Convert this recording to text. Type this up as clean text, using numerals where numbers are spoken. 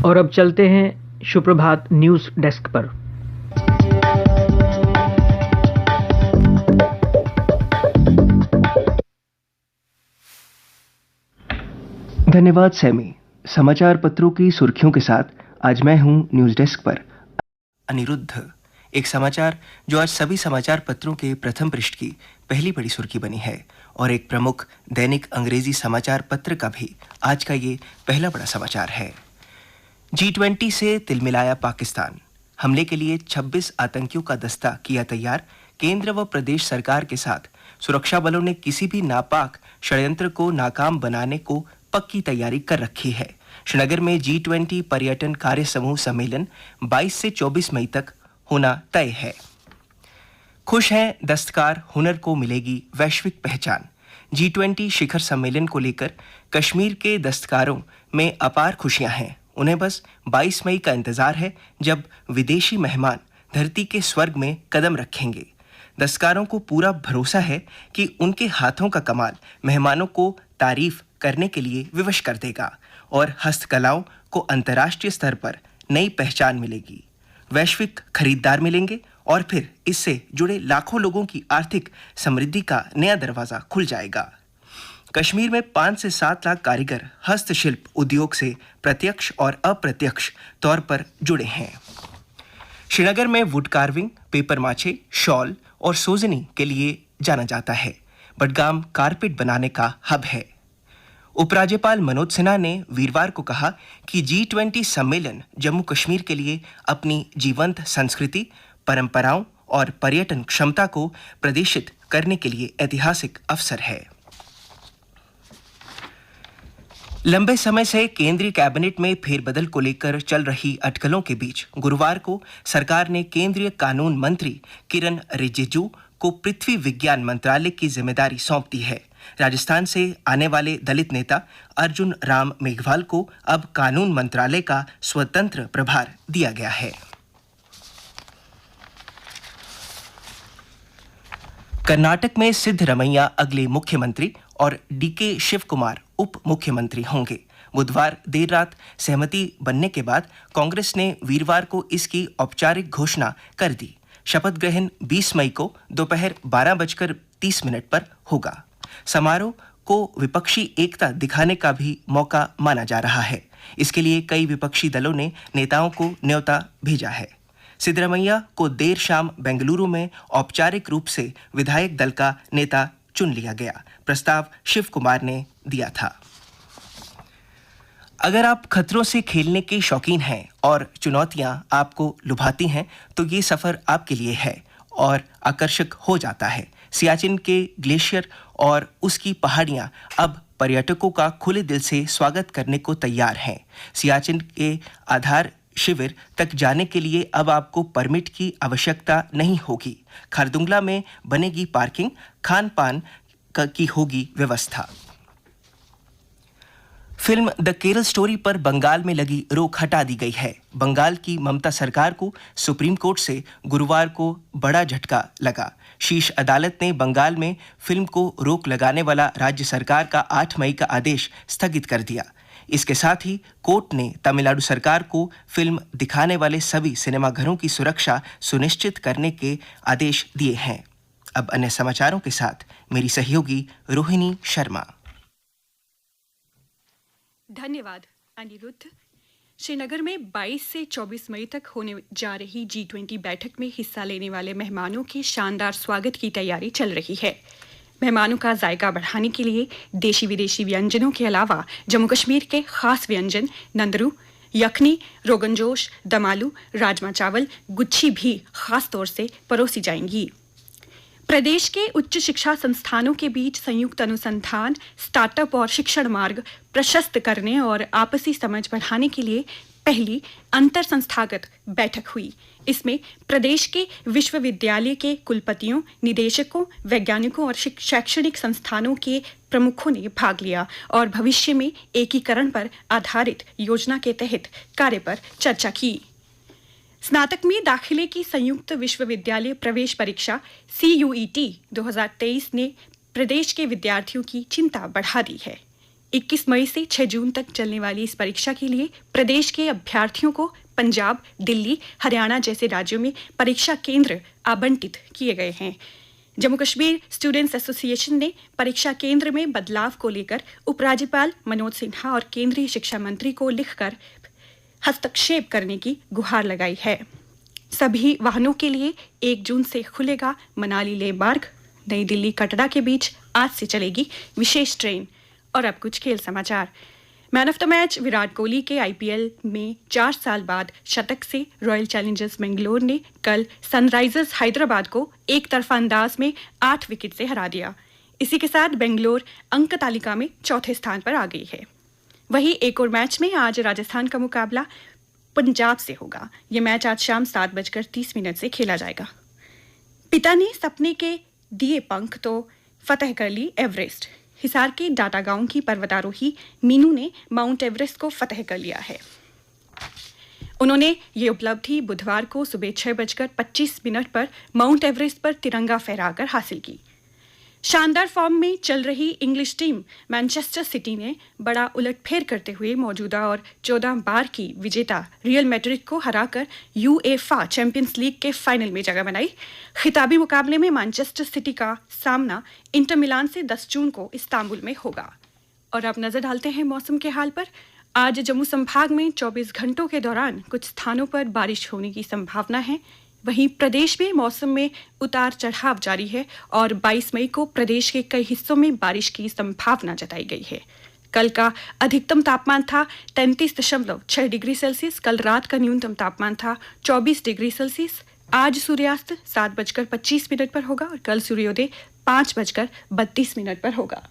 और अब चलते हैं सुप्रभात न्यूज डेस्क पर। धन्यवाद सैमी। समाचार पत्रों की सुर्खियों के साथ आज मैं हूं न्यूज डेस्क पर अनिरुद्ध। एक समाचार जो आज सभी समाचार पत्रों के प्रथम पृष्ठ की पहली बड़ी सुर्खी बनी है और एक प्रमुख दैनिक अंग्रेजी समाचार पत्र का भी आज का ये पहला बड़ा समाचार है। G20 से तिलमिलाया पाकिस्तान, हमले के लिए 26 आतंकियों का दस्ता किया तैयार। केंद्र व प्रदेश सरकार के साथ सुरक्षा बलों ने किसी भी नापाक षड्यंत्र को नाकाम बनाने को पक्की तैयारी कर रखी है। श्रीनगर में G20 पर्यटन कार्य समूह सम्मेलन 22 से 24 मई तक होना तय है। खुश हैं दस्तकार, हुनर को मिलेगी वैश्विक पहचान। G20 शिखर सम्मेलन को लेकर कश्मीर के दस्तकारों में अपार खुशियां हैं। उन्हें बस 22 मई का इंतजार है, जब विदेशी मेहमान धरती के स्वर्ग में कदम रखेंगे। दस्तकारों को पूरा भरोसा है कि उनके हाथों का कमाल मेहमानों को तारीफ करने के लिए विवश कर देगा और हस्तकलाओं को अंतर्राष्ट्रीय स्तर पर नई पहचान मिलेगी। वैश्विक खरीदार मिलेंगे और फिर इससे जुड़े लाखों लोगों की आर्थिक समृद्धि का नया दरवाजा खुल जाएगा। कश्मीर में 5 से 7 लाख कारीगर हस्तशिल्प उद्योग से प्रत्यक्ष और अप्रत्यक्ष तौर पर जुड़े हैं। श्रीनगर में वुड कार्विंग, पेपर माचे, शॉल और सोजनी के लिए जाना जाता है। बडगाम कारपेट बनाने का हब है। उपराज्यपाल मनोज सिन्हा ने वीरवार को कहा कि G20 सम्मेलन जम्मू कश्मीर के लिए अपनी जीवंत संस्कृति, परंपराओं और पर्यटन क्षमता को प्रदर्शित करने के लिए ऐतिहासिक अवसर है। लंबे समय से केंद्रीय कैबिनेट में फेरबदल को लेकर चल रही अटकलों के बीच गुरुवार को सरकार ने केंद्रीय कानून मंत्री किरण रिजिजू को पृथ्वी विज्ञान मंत्रालय की जिम्मेदारी सौंप दी है। राजस्थान से आने वाले दलित नेता अर्जुन राम मेघवाल को अब कानून मंत्रालय का स्वतंत्र प्रभार दिया गया है। कर्नाटक में सिद्धरमैया अगले मुख्यमंत्री और डीके शिव कुमार उप मुख्यमंत्री होंगे। बुधवार देर रात सहमति बनने के बाद कांग्रेस ने वीरवार को इसकी औपचारिक घोषणा कर दी। शपथ ग्रहण 20 मई को दोपहर 12:30 पर होगा। समारोह को विपक्षी एकता दिखाने का भी मौका माना जा रहा है। इसके लिए कई विपक्षी दलों ने नेताओं को न्योता भेजा है। सिद्धरमैया को देर शाम बेंगलुरु में औपचारिक रूप से विधायक दल का नेता चुन लिया गया। प्रस्ताव शिव कुमार ने दिया था। अगर आप खतरों से खेलने के शौकीन हैं और चुनौतियां आपको लुभाती हैं, तो ये सफर आपके लिए है और आकर्षक हो जाता है। सियाचिन के ग्लेशियर और उसकी पहाड़ियां अब पर्यटकों का खुले दिल से स्वागत करने को तैयार हैं। सियाचिन के आधार शिविर तक जाने के लिए अब आपको परमिट की आवश्यकता नहीं होगी। खारदुंगला में बनेगी पार्किंग, खान पान की होगी व्यवस्था। फिल्म द केरल स्टोरी पर बंगाल में लगी रोक हटा दी गई है। बंगाल की ममता सरकार को सुप्रीम कोर्ट से गुरुवार को बड़ा झटका लगा। शीर्ष अदालत ने बंगाल में फिल्म को रोक लगाने वाला राज्य सरकार का 8 मई का आदेश स्थगित कर दिया। इसके साथ ही कोर्ट ने तमिलनाडु सरकार को फिल्म दिखाने वाले सभी सिनेमाघरों की सुरक्षा सुनिश्चित करने के आदेश दिए हैं। अब अन्य समाचारों के साथ मेरी सहयोगी रोहिणी शर्मा। धन्यवाद अनिरुद्ध। श्रीनगर में 22 से 24 मई तक होने जा रही G20 बैठक में हिस्सा लेने वाले मेहमानों के शानदार स्वागत की तैयारी चल रही है। मेहमानों का जायका बढ़ाने के लिए देशी विदेशी व्यंजनों के अलावा जम्मू कश्मीर के खास व्यंजन नंदरू, यखनी, रोगन जोश, दम आलू, राजमा चावल, गुच्छी भी खास तौर से परोसी जाएंगी। प्रदेश के उच्च शिक्षा संस्थानों के बीच संयुक्त अनुसंधान, स्टार्टअप और शिक्षण मार्ग प्रशस्त करने और आपसी समझ बढ़ाने के लिए पहली अंतर संस्थागत बैठक हुई। इसमें प्रदेश के विश्वविद्यालय के कुलपतियों, निदेशकों, वैज्ञानिकों और शैक्षणिक संस्थानों के प्रमुखों ने भाग लिया और भविष्य में एकीकरण पर आधारित योजना के तहत कार्य पर चर्चा की। स्नातक में दाखिले की संयुक्त विश्वविद्यालय प्रवेश परीक्षा CUET 2023 ने प्रदेश के विद्यार्थियों की चिंता बढ़ा दी है। 21 मई से 6 जून तक चलने वाली इस परीक्षा के लिए प्रदेश के अभ्यर्थियों को पंजाब, दिल्ली, हरियाणा जैसे राज्यों में परीक्षा केंद्र आवंटित किए गए हैं। जम्मू कश्मीर स्टूडेंट्स एसोसिएशन ने परीक्षा केंद्र में बदलाव को लेकर उपराज्यपाल मनोज सिन्हा और केंद्रीय शिक्षा मंत्री को लिखकर हस्तक्षेप करने की गुहार लगाई है। सभी वाहनों के लिए 1 जून से खुलेगा मनाली लेह मार्ग। नई दिल्ली कटरा के बीच आज से चलेगी विशेष ट्रेन। और अब कुछ खेल समाचार। Man of the match Virat Kohli के आईपीएल में 4 साल बाद शतक से रॉयल चैलेंजर्स बेंगलोर ने कल सनराइजर्स हैदराबाद को एक तरफा अंदाज में 8 विकेट से हरा दिया। इसी के साथ बेंगलोर अंक तालिका में चौथे स्थान पर आ गई है। वहीं एक और मैच में आज राजस्थान का मुकाबला पंजाब से होगा। यह मैच आज शाम 7:30 से खेला जाएगा। पिता ने सपने के दिए पंख तो फतह कर ली एवरेस्ट। हिसार के डाटा गांव की पर्वतारोही मीनू ने माउंट एवरेस्ट को फतह कर लिया है। उन्होंने ये उपलब्धि बुधवार को सुबह 6:25 पर माउंट एवरेस्ट पर तिरंगा फहराकर हासिल की। शानदार फॉर्म में चल रही इंग्लिश टीम मैनचेस्टर सिटी ने बड़ा उलटफेर करते हुए मौजूदा और 14 बार की विजेता रियल मैड्रिड को हराकर यूएफए चैंपियंस लीग के फाइनल में जगह बनाई। खिताबी मुकाबले में मैनचेस्टर सिटी का सामना इंटर मिलान से 10 जून को इस्तांबुल में होगा। और अब नजर डालते हैं मौसम के हाल पर। आज जम्मू संभाग में 24 घंटों के दौरान कुछ स्थानों पर बारिश होने की संभावना है। वहीं प्रदेश में मौसम में उतार चढ़ाव जारी है और 22 मई को प्रदेश के कई हिस्सों में बारिश की संभावना जताई गई है। कल का अधिकतम तापमान था 33.6 डिग्री सेल्सियस। कल रात का न्यूनतम तापमान था 24 डिग्री सेल्सियस। आज सूर्यास्त 7:25 पर होगा और कल सूर्योदय 5:32 पर होगा।